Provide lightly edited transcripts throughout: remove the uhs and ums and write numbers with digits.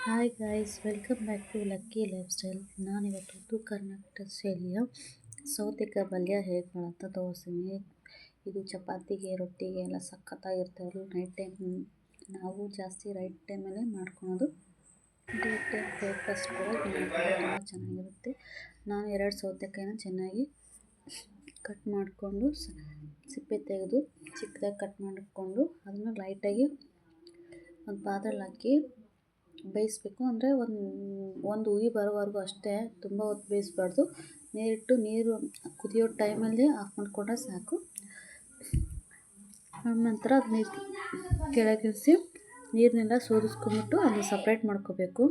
Hi guys, welcome back to lucky lifestyle. ನಾನಿವತ್ತು ಉತ್ತರ ಕರ್ನಾಟಕ ಶೈಲಿಯ ಸೌತೆಕಾಯಿ ಪಲ್ಯ ಹೇಗೆ ಮಾಡೋಂತ ತೋರಿಸ್ತೀನಿ. ಇದು ಚಪಾತಿಗೆ, ರೊಟ್ಟಿಗೆ ಎಲ್ಲ ಸಖತ್ತಾಗಿರ್ತಾಯಿಲ್ಲ. ನೈಟ್ ಟೈಮ್ ನಾವು ಜಾಸ್ತಿ ರೈಟ್ ಟೈಮಲ್ಲೇ ಮಾಡ್ಕೊಳೋದು. ಡೇ ಟೈಮ್ ಬ್ರೇಕ್ಫಾಸ್ಟ್ ಕೂಡ ತುಂಬ ಚೆನ್ನಾಗಿರುತ್ತೆ. ನಾನು 2 ಸೌತೆಕಾಯಿನ ಚೆನ್ನಾಗಿ ಕಟ್ ಮಾಡಿಕೊಂಡು ಸಿಪ್ಪೆ ತೆಗೆದು ಚಿಕ್ಕದಾಗಿ ಕಟ್ ಮಾಡಿಕೊಂಡು ಅದನ್ನು ಲೈಟಾಗಿ ಒಂದು ಪಾತ್ರೆಯಲ್ಲಿ ಹಾಕಿ ಬೇಯಿಸ್ಬೇಕು. ಅಂದರೆ ಒಂದು ಉಯಿ ಬರೋವರೆಗೂ ಅಷ್ಟೇ, ತುಂಬ ಹೊತ್ತು ಬೇಯಿಸ್ಬಾರ್ದು. ನೀರು ಕುದಿಯೋ ಟೈಮಲ್ಲಿ ಆಫ್ ಮಾಡಿಕೊಂಡ್ರೆ ಸಾಕು. ಆನಂತರ ಅದು ನೀರು ಕೆಳಗಿಳಿಸಿ ನೀರನ್ನೆಲ್ಲ ಸೋದಿಸ್ಕೊಂಬಿಟ್ಟು ಅದನ್ನು ಸಪ್ರೇಟ್ ಮಾಡ್ಕೋಬೇಕು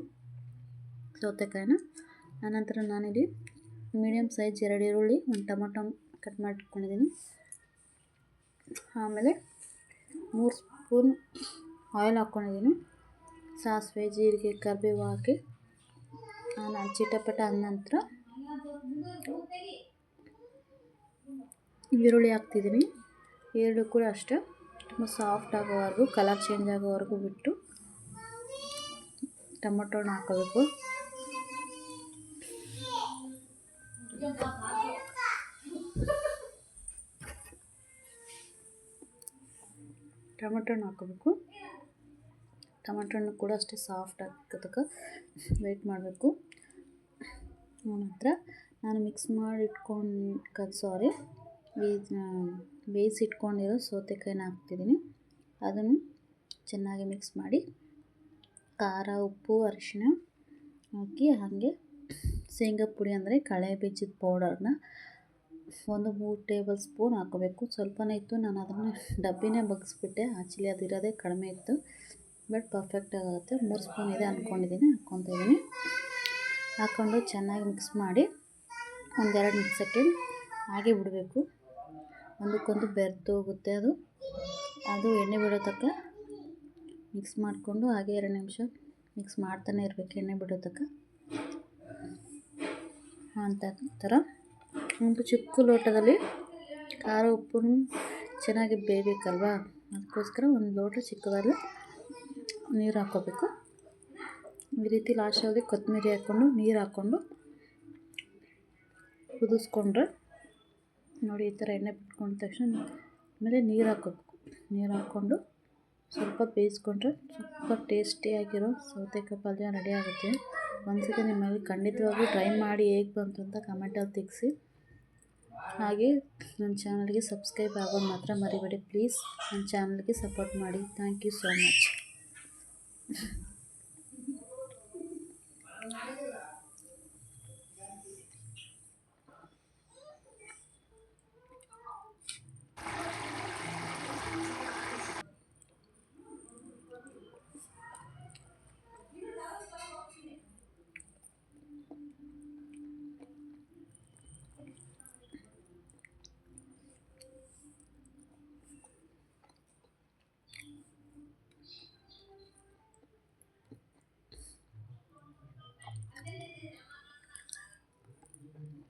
ಸೌತೆಕಾಯಿನ. ಆನಂತರ ನಾನಿಲ್ಲಿ ಮೀಡಿಯಮ್ ಸೈಜ್ 2 ಈರುಳ್ಳಿ, 1 ಟೊಮೊಟೊ ಕಟ್ ಮಾಡಿಟ್ಕೊಂಡಿದ್ದೀನಿ. ಆಮೇಲೆ 3 ಸ್ಪೂನ್ ಆಯಿಲ್ ಹಾಕ್ಕೊಂಡಿದ್ದೀನಿ. ಸಾಸಿವೆ, ಜೀರಿಗೆ, ಕರಿಬೇವು ಹಾಕಿ ಚಿಟಪಟ ಆದ ನಂತರ ಈರುಳ್ಳಿ ಹಾಕ್ತಿದ್ದೀನಿ. ಈರುಳ್ಳಿ ಕೂಡ ಅಷ್ಟೇ ತುಂಬ ಸಾಫ್ಟ್ ಆಗೋವರೆಗೂ, ಕಲರ್ ಚೇಂಜ್ ಆಗೋವರೆಗೂ ಬಿಟ್ಟು ಟೊಮೊಟೊನ ಹಾಕೋಬೇಕು. ಟೊಮೆಟೊನ ಕೂಡ ಅಷ್ಟೇ ಸಾಫ್ಟ್ ಆಗೋದಕ್ಕೆ ವೆಯ್ಟ್ ಮಾಡಬೇಕು. ಆನಂತರ ನಾನು ಮಿಕ್ಸ್ ಮಾಡಿ ಬೇಯಿಸಿಟ್ಕೊಂಡಿರೋ ಸೌತೆಕಾಯಿನ ಹಾಕ್ತಿದ್ದೀನಿ. ಅದನ್ನು ಚೆನ್ನಾಗಿ ಮಿಕ್ಸ್ ಮಾಡಿ ಖಾರ, ಉಪ್ಪು, ಅರಿಶಿಣ ಹಾಕಿ, ಹಾಗೆ ಶೇಂಗಾ ಪುಡಿ ಅಂದರೆ ಕಡಲೆ ಬೀಜದ ಪೌಡರ್ನ 3 ಟೇಬಲ್ ಸ್ಪೂನ್ ಹಾಕೋಬೇಕು. ಸ್ವಲ್ಪನೇ ಇತ್ತು, ನಾನು ಅದನ್ನು ಡಬ್ಬಿನೇ ಬಗ್ಗಿಸ್ಬಿಟ್ಟೆ. ಆ್ಯಕ್ಚುಲಿ ಅದಿರೋದೇ ಕಡಿಮೆ ಇತ್ತು, ಬಟ್ ಪರ್ಫೆಕ್ಟಾಗಿ ಆಗುತ್ತೆ. 3 ಸ್ಪೂನ್ ಇದೆ ಅಂದ್ಕೊಂಡಿದ್ದೀನಿ, ಹಾಕ್ಕೊತಿದ್ದೀನಿ. ಹಾಕ್ಕೊಂಡು ಚೆನ್ನಾಗಿ ಮಿಕ್ಸ್ ಮಾಡಿ ಒಂದು 2 ಸೆಕೆಂಡ್ ಹಾಗೆ ಬಿಡಬೇಕು. ಒಂದಕ್ಕೊಂದು ಬೆರೆತು ಹೋಗುತ್ತೆ. ಅದು ಎಣ್ಣೆ ಬಿಡೋ ತನಕ ಮಿಕ್ಸ್ ಮಾಡಿಕೊಂಡು ಹಾಗೆ 2 ನಿಮಿಷ ಮಿಕ್ಸ್ ಮಾಡ್ತಾನೆ ಇರಬೇಕು, ಎಣ್ಣೆ ಬಿಡೋ ತನಕ. ಥರ ಒಂದು ಚಿಕ್ಕ ಲೋಟದಲ್ಲಿ ಖಾರ, ಉಪ್ಪು ಚೆನ್ನಾಗಿ ಬೇಯಬೇಕಲ್ವಾ, ಅದಕ್ಕೋಸ್ಕರ ಒಂದು ಲೋಟ ಚಿಕ್ಕದಾಗಿ ನೀರು ಹಾಕ್ಕೋಬೇಕು. ಈ ರೀತಿ ಲಾಸ್ಟಲ್ಲಿ ಕೊತ್ತಂಬರಿ ಹಾಕ್ಕೊಂಡು ನೀರು ಹಾಕ್ಕೊಂಡು ಕುದಿಸ್ಕೊಂಡ್ರೆ ನೋಡಿ, ಈ ಥರ ಎಣ್ಣೆ ಬಿಟ್ಕೊಂಡ ತಕ್ಷಣ ಆಮೇಲೆ ನೀರು ಹಾಕ್ಕೋಬೇಕು. ನೀರು ಹಾಕ್ಕೊಂಡು ಸ್ವಲ್ಪ ಬೇಯಿಸ್ಕೊಂಡ್ರೆ ಸೂಪರ್ ಟೇಸ್ಟಿಯಾಗಿರೋ ಸೌತೆಕಾಯಿ ಪಲ್ಯ ರೆಡಿ ಆಗುತ್ತೆ. ಒಂದ್ಸತಿ ನಿಮ್ಮಲ್ಲಿ ಖಂಡಿತವಾಗ್ಲೂ ಟ್ರೈ ಮಾಡಿ ಹೇಗೆ ಬಂತು ಅಂತ ಕಮೆಂಟಲ್ಲಿ ತಿಳಿಸಿ. ಹಾಗೆ ನನ್ನ ಚಾನಲ್ಗೆ ಸಬ್ಸ್ಕ್ರೈಬ್ ಆಗೋದು ಮಾತ್ರ ಮರಿಬೇಡಿ ಪ್ಲೀಸ್. ನನ್ನ ಚಾನಲ್ಗೆ ಸಪೋರ್ಟ್ ಮಾಡಿ. Thank you so much.